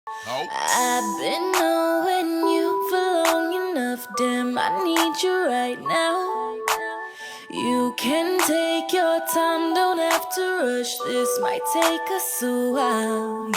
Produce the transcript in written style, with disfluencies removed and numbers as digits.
Oh. I've been knowing you for long enough, damn, I need you right now. You can take your time, don't have to rush, this might take us a while.